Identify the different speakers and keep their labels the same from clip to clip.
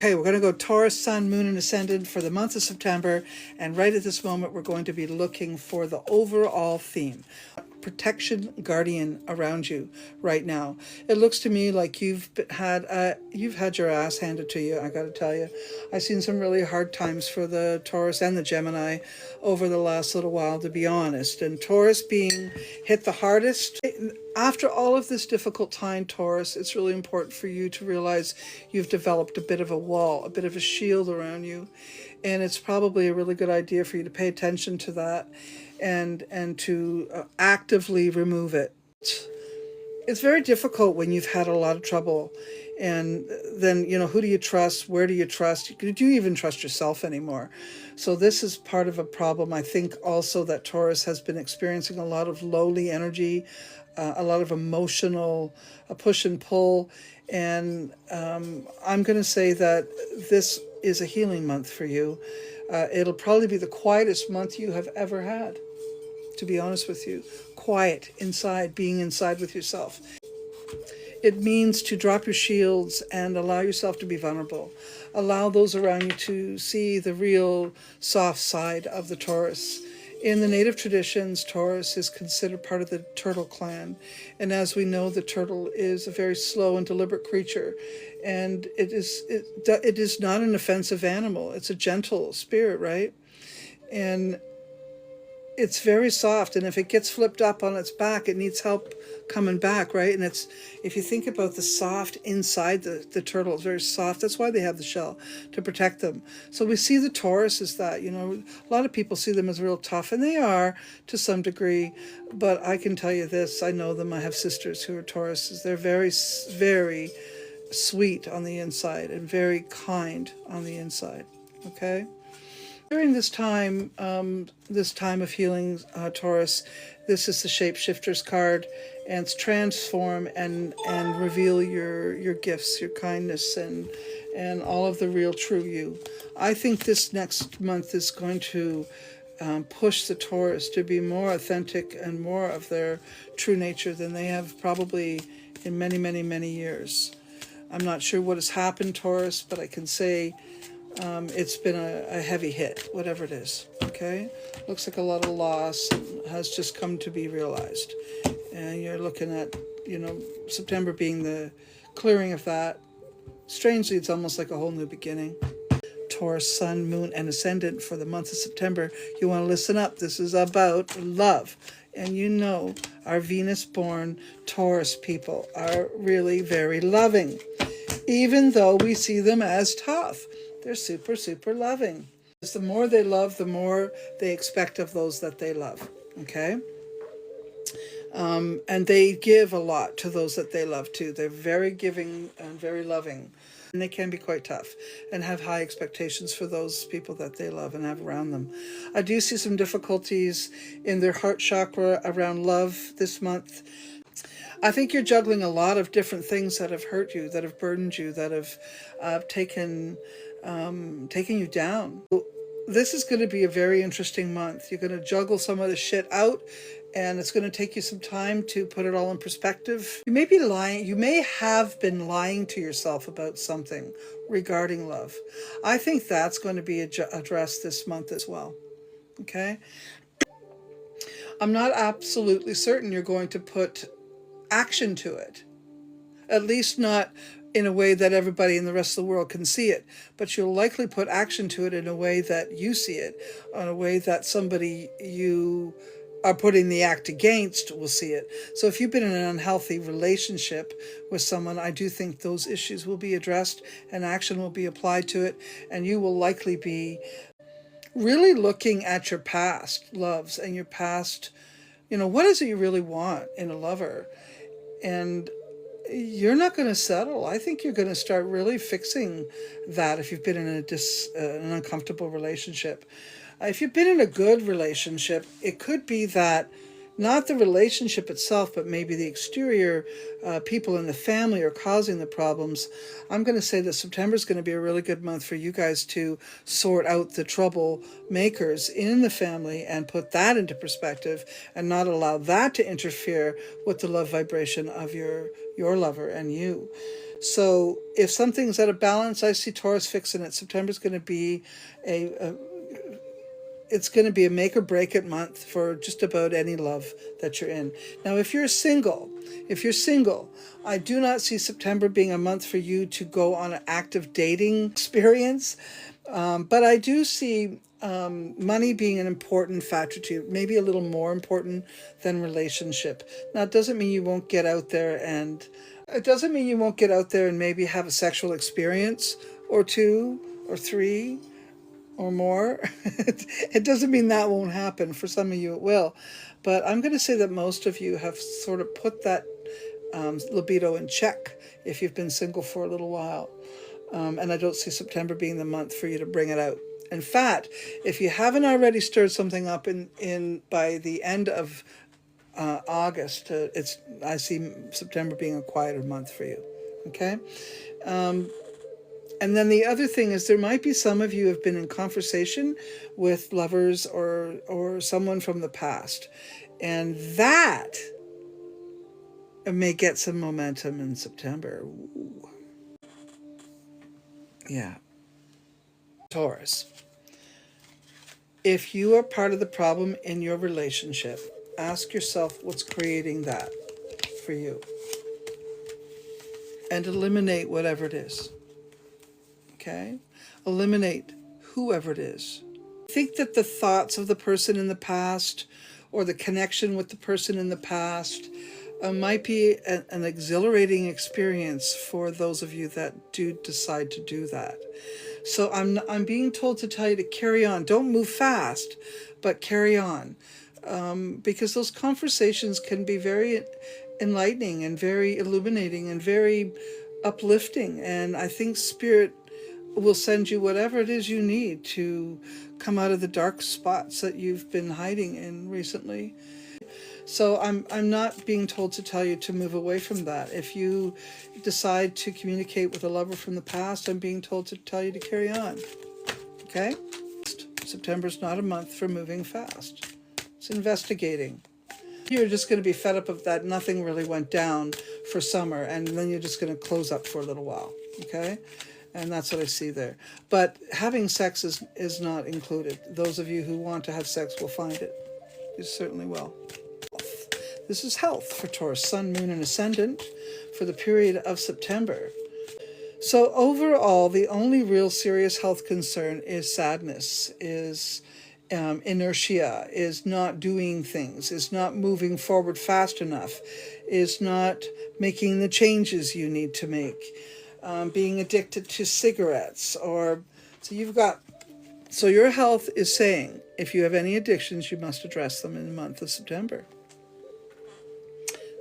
Speaker 1: Okay, we're going to go Taurus, Sun, Moon, and Ascendant for the month of September. And right at this moment, we're going to be looking for the overall theme. Protection guardian around you right now. It looks to me like you've had your ass handed to you. I got to tell you, I've seen some really hard times for the Taurus and the Gemini over the last little while, to be honest. And Taurus being hit the hardest. After all of this difficult time, Taurus, it's really important for you to realize you've developed a bit of a wall, a bit of a shield around you. And it's probably a really good idea for you to pay attention to that and to actively remove it. It's very difficult when you've had a lot of trouble. And then, who do you trust? Where do you trust? Do you even trust yourself anymore? So this is part of a problem. I think also that Taurus has been experiencing a lot of lowly energy, a lot of emotional push and pull. And I'm going to say that this is a healing month for you. It'll probably be the quietest month you have ever had, to be honest with you. Quiet inside, being inside with yourself. It means to drop your shields and allow yourself to be vulnerable. Allow those around you to see the real soft side of the Taurus. In the native traditions, Taurus is considered part of the turtle clan. And as we know, the turtle is a very slow and deliberate creature. And it is not an offensive animal. It's a gentle spirit, right? And it's very soft, and if it gets flipped up on its back, it needs help coming back, right? And if you think about the soft inside the turtle, it's very soft. That's why they have the shell, to protect them. So we see the Taurus as that, a lot of people see them as real tough, and they are to some degree, but I can tell you this, I know them, I have sisters who are Tauruses. They're very, very sweet on the inside and very kind on the inside, okay? During this time of healing, Taurus, this is the Shapeshifter's card, and it's transform and reveal your gifts, your kindness, and all of the real true you. I think this next month is going to push the Taurus to be more authentic and more of their true nature than they have probably in many, many, many years. I'm not sure what has happened, Taurus, but I can say it's been a heavy hit, whatever it is, okay? Looks like a lot of loss has just come to be realized. And you're looking at, September being the clearing of that. Strangely, it's almost like a whole new beginning. Taurus, Sun, Moon, and Ascendant for the month of September. You want to listen up. This is about love. And our Venus-born Taurus people are really very loving, even though we see them as tough. They're super, super loving. The more they love, the more they expect of those that they love, okay? And they give a lot to those that they love too. They're very giving and very loving. And they can be quite tough and have high expectations for those people that they love and have around them. I do see some difficulties in their heart chakra around love this month. I think you're juggling a lot of different things that have hurt you, that have burdened you, that have taken you down. This is going to be a very interesting month. You're going to juggle some of the shit out, and it's going to take you some time to put it all in perspective. You may be lying. You may have been lying to yourself about something regarding love. I think that's going to be addressed this month as well. Okay? I'm not absolutely certain you're going to put action to it. At least not in a way that everybody in the rest of the world can see it, but you'll likely put action to it in a way that you see it, in a way that somebody you are putting the act against will see it. So if you've been in an unhealthy relationship with someone, I do think those issues will be addressed and action will be applied to it, and you will likely be really looking at your past loves and your past, what is it you really want in a lover? And you're not going to settle. I think you're going to start really fixing that if you've been in an uncomfortable relationship. If you've been in a good relationship, it could be that not the relationship itself, but maybe the exterior people in the family are causing the problems, I'm going to say that September is going to be a really good month for you guys to sort out the trouble makers in the family and put that into perspective and not allow that to interfere with the love vibration of your lover and you. So if something's out of balance, I see Taurus fixing it. September's going to be it's going to be a make or break it month for just about any love that you're in. Now, if you're single, I do not see September being a month for you to go on an active dating experience. But I do see money being an important factor to you, maybe a little more important than relationship. Now, it doesn't mean you won't get out there and maybe have a sexual experience or two or three or more. It doesn't mean that won't happen. For some of you it will. But I'm going to say that most of you have sort of put that libido in check if you've been single for a little while. And I don't see September being the month for you to bring it out. In fact, if you haven't already stirred something up in by the end of August, I see September being a quieter month for you. Okay? And then the other thing is there might be some of you have been in conversation with lovers or someone from the past. And that may get some momentum in September. Ooh. Yeah. Taurus. If you are part of the problem in your relationship, ask yourself what's creating that for you. And eliminate whatever it is. Okay? Eliminate whoever it is. Think that the thoughts of the person in the past or the connection with the person in the past might be an exhilarating experience for those of you that do decide to do that. So I'm being told to tell you to carry on. Don't move fast, but carry on. Because those conversations can be very enlightening and very illuminating and very uplifting. And I think Spirit will send you whatever it is you need to come out of the dark spots that you've been hiding in recently. So I'm not being told to tell you to move away from that. If you decide to communicate with a lover from the past, I'm being told to tell you to carry on. Okay? September's not a month for moving fast. It's investigating. You're just going to be fed up of that nothing really went down for summer, and then you're just going to close up for a little while. Okay? And that's what I see there. But having sex is not included. Those of you who want to have sex will find it. You certainly will. This is health for Taurus, Sun, Moon, and Ascendant for the period of September. So overall, the only real serious health concern is sadness, is inertia, is not doing things, is not moving forward fast enough, is not making the changes you need to make, being addicted to cigarettes, or so your health is saying if you have any addictions, you must address them in the month of September.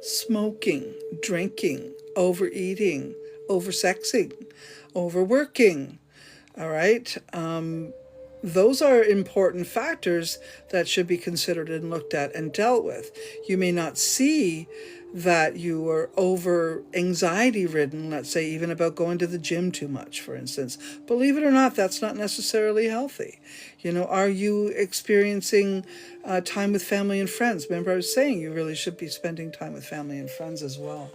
Speaker 1: Smoking, drinking, overeating, oversexing, overworking. All right. Those are important factors that should be considered and looked at and dealt with. You may not see that you are over anxiety ridden, let's say even about going to the gym too much, for instance. Believe it or not, that's not necessarily healthy. You know, are you experiencing time with family and friends? Remember I was saying you really should be spending time with family and friends as well.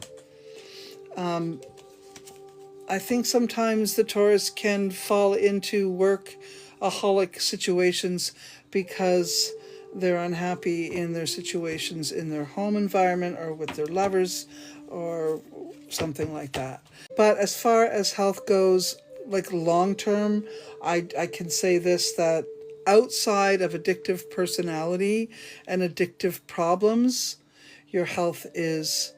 Speaker 1: I think sometimes the Taurus can fall into workaholic situations because they're unhappy in their situations in their home environment or with their lovers or something like that. But as far as health goes, like long term, I can say this, that outside of addictive personality and addictive problems, your health is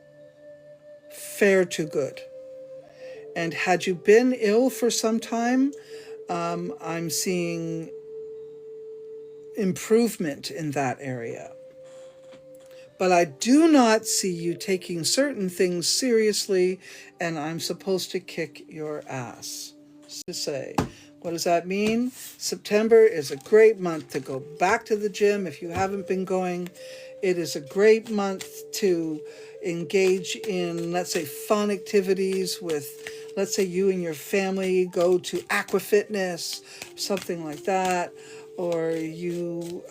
Speaker 1: fair to good. And had you been ill for some time, I'm seeing improvement in that area. But I do not see you taking certain things seriously, and I'm supposed to kick your ass. To say, what does that mean? September is a great month to go back to the gym if you haven't been going. It is a great month to engage in, let's say, fun activities with, let's say you and your family go to aqua fitness, something like that, or you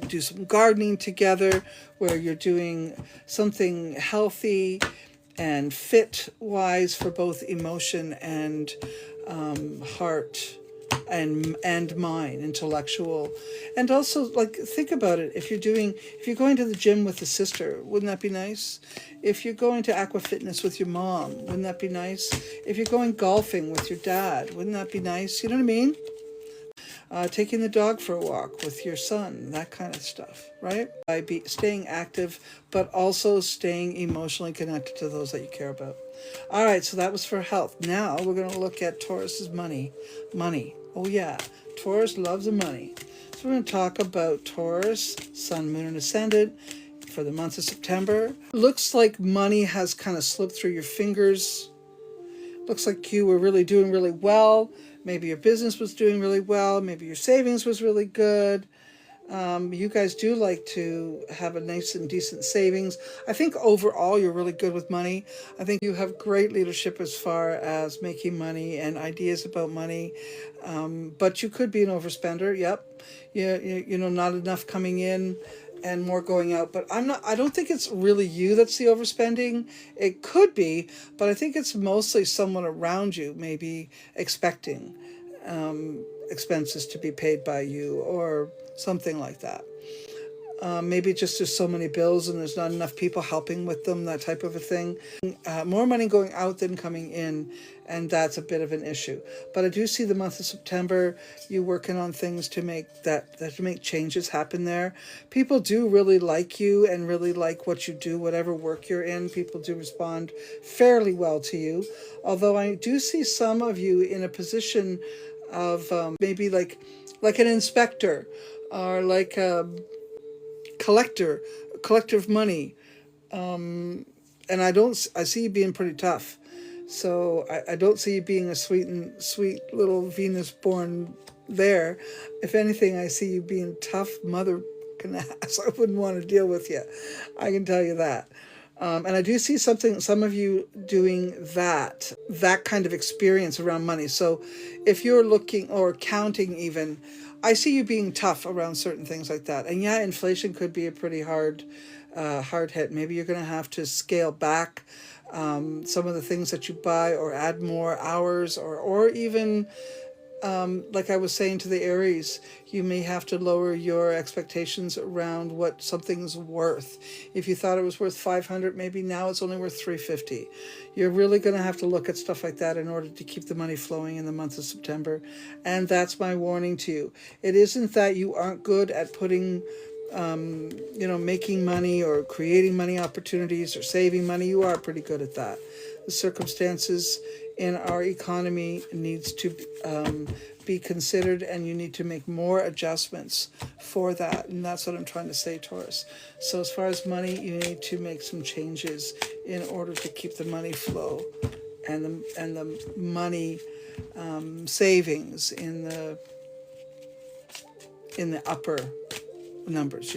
Speaker 1: do some gardening together where you're doing something healthy and fit wise for both emotion and heart and mind, intellectual. And also, like, think about it. If you're going to the gym with a sister, wouldn't that be nice? If you're going to aqua fitness with your mom, wouldn't that be nice? If you're going golfing with your dad, wouldn't that be nice? You know what I mean? Taking the dog for a walk with your son, that kind of stuff, right? By staying active, but also staying emotionally connected to those that you care about. All right, so that was for health. Now we're going to look at Taurus's money. Money. Oh yeah, Taurus loves the money. So we're going to talk about Taurus, Sun, Moon, and Ascendant for the month of September. Looks like money has kind of slipped through your fingers. Looks like you were really doing really well. Maybe your business was doing really well. Maybe your savings was really good. You guys do like to have a nice and decent savings. I think overall you're really good with money. I think you have great leadership as far as making money and ideas about money. But you could be an overspender. Yep. You know, not enough coming in and more going out. But I don't think it's really you that's the overspending. It could be, but I think it's mostly someone around you maybe expecting expenses to be paid by you or something like that. Maybe just there's so many bills and there's not enough people helping with them, that type of a thing. More money going out than coming in, and that's a bit of an issue. But I do see the month of September, you working on things to make to make changes happen there. People do really like you and really like what you do, whatever work you're in. People do respond fairly well to you. Although I do see some of you in a position of maybe like an inspector or like a collector of money, and I see you being pretty tough. So I don't see you being a sweet little Venus born there. If anything, I see you being tough mother ass. I wouldn't want to deal with you, I can tell you that. And I do see some of you doing that kind of experience around money. So if you're looking or counting even, I see you being tough around certain things like that. And yeah, inflation could be a pretty hard hit. Maybe you're going to have to scale back some of the things that you buy or add more hours or even like I was saying to the Aries, you may have to lower your expectations around what something's worth. If you thought it was worth 500, maybe now it's only worth 350. You're really going to have to look at stuff like that in order to keep the money flowing in the month of September. And that's my warning to you. It isn't that you aren't good at putting making money or creating money opportunities or saving money. You are pretty good at that. The circumstances in our economy needs to be considered, and you need to make more adjustments for that. And that's what I'm trying to say, Taurus. So as far as money, you need to make some changes in order to keep the money flow and the money savings in the upper numbers,